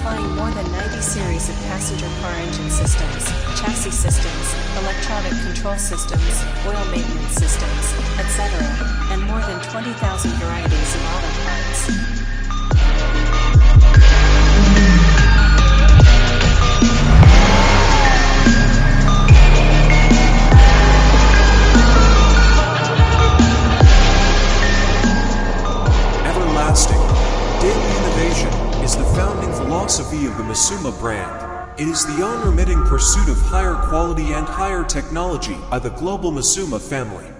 supplying more than 90 series of passenger car engine systems, chassis systems, electronic control systems, oil maintenance systems, etc., and more than 20,000 varieties of auto parts. Daily innovation is the founding philosophy of the MASUMA brand. It is the unremitting pursuit of higher quality and higher technology by the global MASUMA family.